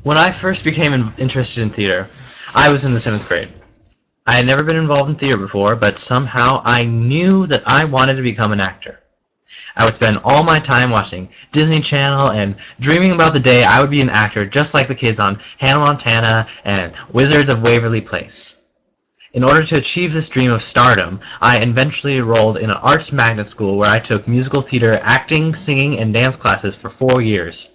When I first became interested in theater, I was in the 7th grade. I had never been involved in theater before, but somehow I knew that I wanted to become an actor. I would spend all my time watching Disney Channel and dreaming about the day I would be an actor just like the kids on Hannah Montana and Wizards of Waverly Place. In order to achieve this dream of stardom, I eventually enrolled in an arts magnet school where I took musical theater, acting, singing, and dance classes for 4 years.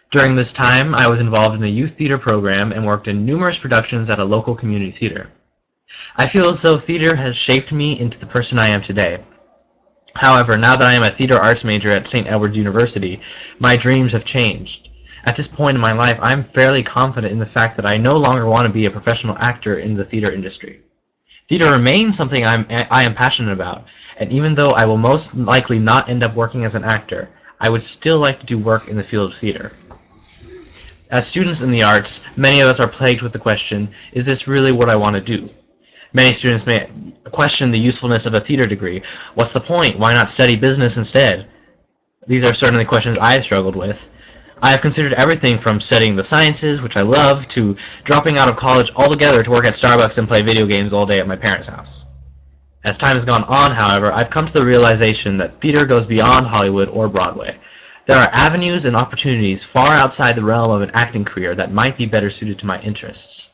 During this time, I was involved in a youth theater program and worked in numerous productions at a local community theater. I feel as though theater has shaped me into the person I am today. However, now that I am a theater arts major at St. Edward's University, my dreams have changed. At this point in my life, I am fairly confident in the fact that I no longer want to be a professional actor in the theater industry. Theater remains something I am passionate about, and even though I will most likely not end up working as an actor, I would still like to do work in the field of theater. As students in the arts, many of us are plagued with the question, is this really what I want to do? Many students may question the usefulness of a theater degree. What's the point? Why not study business instead? These are certainly questions I have struggled with. I have considered everything from studying the sciences, which I love, to dropping out of college altogether to work at Starbucks and play video games all day at my parents' house. As time has gone on, however, I've come to the realization that theater goes beyond Hollywood or Broadway. There are avenues and opportunities far outside the realm of an acting career that might be better suited to my interests.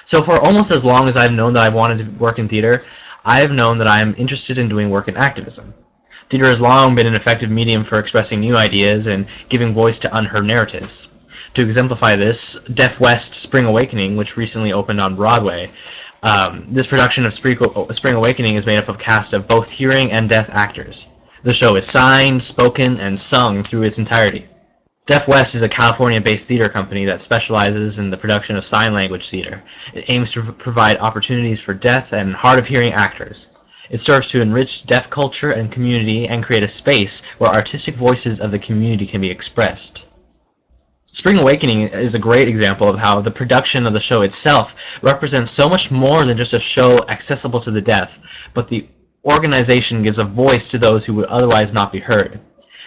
So for almost as long as I've known that I've wanted to work in theater, I have known that I am interested in doing work in activism. Theater has long been an effective medium for expressing new ideas and giving voice to unheard narratives. To exemplify this, Deaf West Spring Awakening, which recently opened on Broadway, this production of Spring Awakening is made up of a cast of both hearing and deaf actors. The show is signed, spoken, and sung through its entirety. Deaf West is a California-based theater company that specializes in the production of sign language theater. It aims to provide opportunities for deaf and hard-of-hearing actors. It serves to enrich deaf culture and community and create a space where artistic voices of the community can be expressed. Spring Awakening is a great example of how the production of the show itself represents so much more than just a show accessible to the deaf, but the organization gives a voice to those who would otherwise not be heard.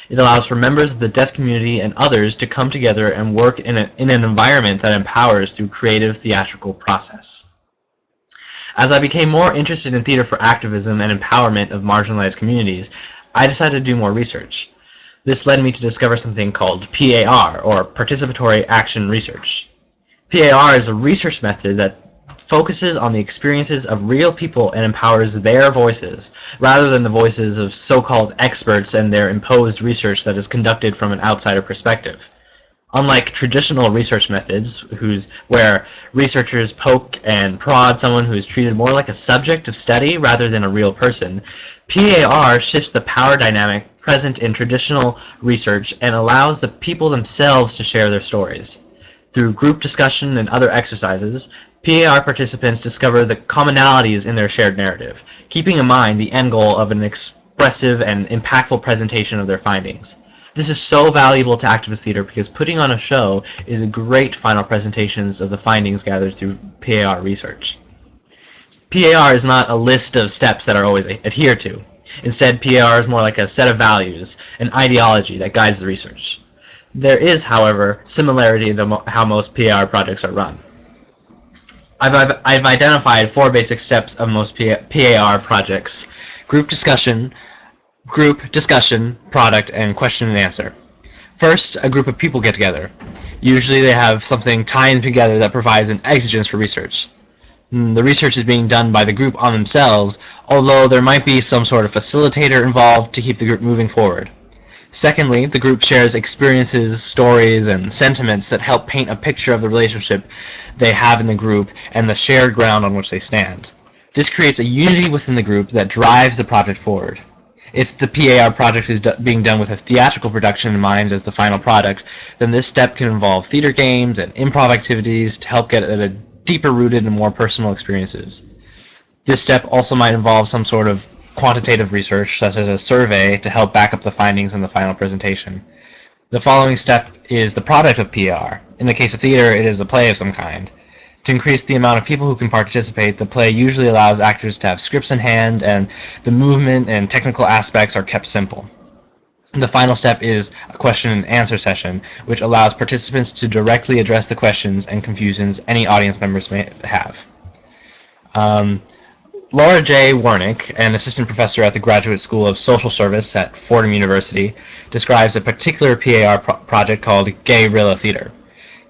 It allows for members of the deaf community and others to come together and work in an environment that empowers through creative theatrical process. As I became more interested in theater for activism and empowerment of marginalized communities, I decided to do more research. This led me to discover something called PAR, or Participatory Action Research. PAR is a research method that focuses on the experiences of real people and empowers their voices, rather than the voices of so-called experts and their imposed research that is conducted from an outsider perspective. Unlike traditional research methods, where researchers poke and prod someone who is treated more like a subject of study rather than a real person, PAR shifts the power dynamic present in traditional research and allows the people themselves to share their stories. Through group discussion and other exercises, PAR participants discover the commonalities in their shared narrative, keeping in mind the end goal of an expressive and impactful presentation of their findings. This is so valuable to activist theater because putting on a show is a great final presentations of the findings gathered through PAR research. PAR is not a list of steps that are always adhered to. Instead, PAR is more like a set of values, an ideology that guides the research. There is, however, similarity in how most PAR projects are run. I've identified 4 basic steps of most PAR projects: group discussion, product, and question and answer. First, a group of people get together. Usually they have something tying them together that provides an exigence for research. The research is being done by the group on themselves, although there might be some sort of facilitator involved to keep the group moving forward. Secondly, the group shares experiences, stories, and sentiments that help paint a picture of the relationship they have in the group and the shared ground on which they stand. This creates a unity within the group that drives the project forward. If the PAR project is being done with a theatrical production in mind as the final product, then this step can involve theater games and improv activities to help get at a deeper rooted and more personal experiences. This step also might involve some sort of quantitative research, such as a survey, to help back up the findings in the final presentation. The following step is the product of PAR. In the case of theater, it is a play of some kind. To increase the amount of people who can participate, the play usually allows actors to have scripts in hand, and the movement and technical aspects are kept simple. The final step is a question and answer session, which allows participants to directly address the questions and confusions any audience members may have. Laura J. Warnick, an assistant professor at the Graduate School of Social Service at Fordham University, describes a particular PAR project called Gayrilla Theater.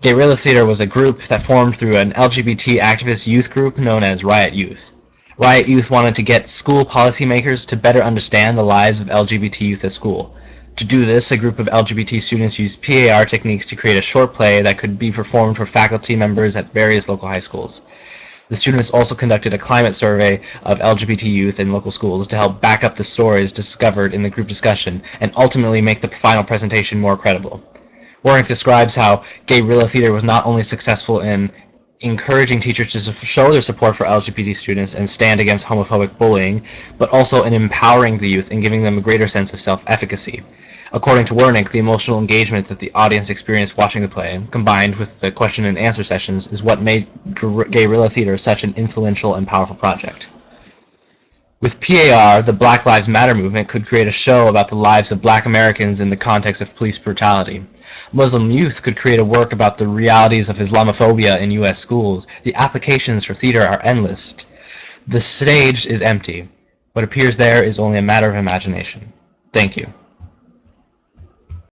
Gayrilla Theater was a group that formed through an LGBT activist youth group known as Riot Youth. Riot Youth wanted to get school policymakers to better understand the lives of LGBT youth at school. To do this, a group of LGBT students used PAR techniques to create a short play that could be performed for faculty members at various local high schools. The students also conducted a climate survey of LGBT youth in local schools to help back up the stories discovered in the group discussion and ultimately make the final presentation more credible. Warnick describes how Gayrilla Theater was not only successful in encouraging teachers to show their support for LGBT students and stand against homophobic bullying, but also in empowering the youth and giving them a greater sense of self-efficacy. According to Warnick, the emotional engagement that the audience experienced watching the play, combined with the question and answer sessions, is what made Gayrilla Theater such an influential and powerful project. With PAR, the Black Lives Matter movement could create a show about the lives of Black Americans in the context of police brutality. Muslim youth could create a work about the realities of Islamophobia in U.S. schools. The applications for theater are endless. The stage is empty. What appears there is only a matter of imagination. Thank you.